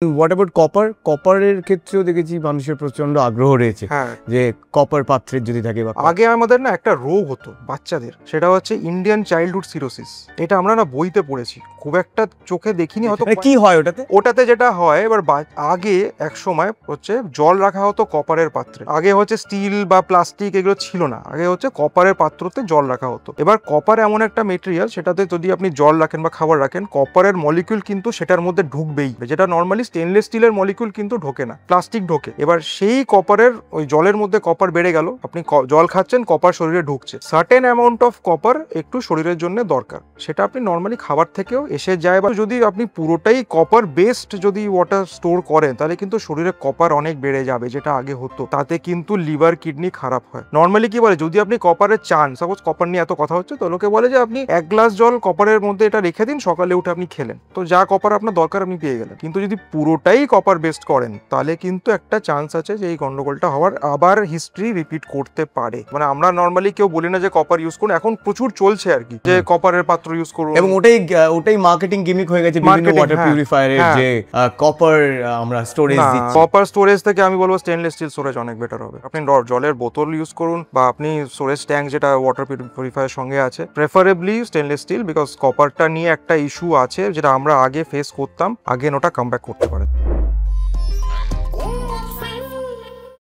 What about copper? কপারের ক্ষেত্রেও দেখেছি মানুষের প্রচন্ড আগ্রহ রয়েছে, হ্যাঁ, যে কপার পাত্রের যদি থাকে বা আগে আমাদের না একটা রোগ হতো বাচ্চাদের, সেটা হচ্ছে ইন্ডিয়ান চাইল্ডহুড সিরোসিস। এটা আমরা না বইতে পড়েছি, খুব একটা চোখে দেখিনি হয়তো। কি হয় ওটাতে? ওটাতে যেটা হয়, এবার আগে এক সময় হচ্ছে জল রাখা হতো কপারের পাত্রে। আগে হচ্ছে স্টিল বা প্লাস্টিক এগুলো ছিল না, আগে হচ্ছে কপারের পাত্রতে জল রাখা হতো। এবার কপার এমন একটা মেটেরিয়াল, সেটাতে যদি আপনি জল রাখেন বা খাবার রাখেন, কপারের মলিকিউল কিন্তু সেটার মধ্যে ঢুকবেই, যেটা নর্মালি স্টেনলেস স্টিলের মলিকিউল কিন্তু ঢোকে না, প্লাস্টিক ঢোকে। এবার সেই কপারের ওই জলের মধ্যে কপার বেড়ে গেল, আপনি জল খাচ্ছেন, কপার শরীরে ঢুকছে, সার্টেন অ্যামাউন্ট অফ কপার একটু শরীরের জন্য দরকার, সেটা আপনি নর্মালি খাবার থেকেও এসে যায়। বা যদি আপনি পুরোটাই কপার বেসড যদি ওয়াটার স্টোর করেন, তাহলে কিন্তু শরীরে কপার অনেক বেড়ে যাবে, যেটা আগে হতো। তাতে কিন্তু লিভার কিডনি খারাপ হয়। নর্মালি কি বলে, যদি আপনি কপারের চান, সাপোজ কপার নিয়ে এত কথা হচ্ছে, তো লোকে বলে যে আপনি 1 গ্লাস জল কপারের মধ্যে এটা রেখে দিন, সকালে উঠে আপনি খেলেন, তো যা কপার আপনার দরকার আপনি পেয়ে গেলেন। কিন্তু যদি পুরোটাই কপার বেসড করেন, তাহলে কিন্তু একটা চান্স আছে যে এই গন্ডগোলটা হওয়ার, আবার হিস্ট্রি রিপিট করতে পারে। মানে আমরা নর্মালি কেউ বলি না যে কপার ইউজ করুন, এখন প্রচুর চলছে আর কি, যে কপারের পাত্র ইউজ করুন, এবং ওটাই মার্কেটিং গিমিক হয়ে গেছে বিভিন্ন ওয়াটার পিউরিফায়ারের, যে কপার আমরা স্টোরেজ দিচ্ছি। কপার স্টোরেজ থেকে আমি বলবো স্টেনলেস স্টিল স্টোরেজ অনেক বেটার হবে। আপনি জলের বোতল ইউজ করুন, বা আপনি স্টোরেজ ট্যাঙ্ক যেটা ওয়াটার পিউরিফায়ার সঙ্গে আছে, প্রেফারেবলি স্টেনলেস স্টিল, বিকজ কপারটা নিয়ে একটা ইস্যু আছে যেটা আমরা আগে ফেস করতাম, আগে ওটা কাম ব্যাক করতে পারে।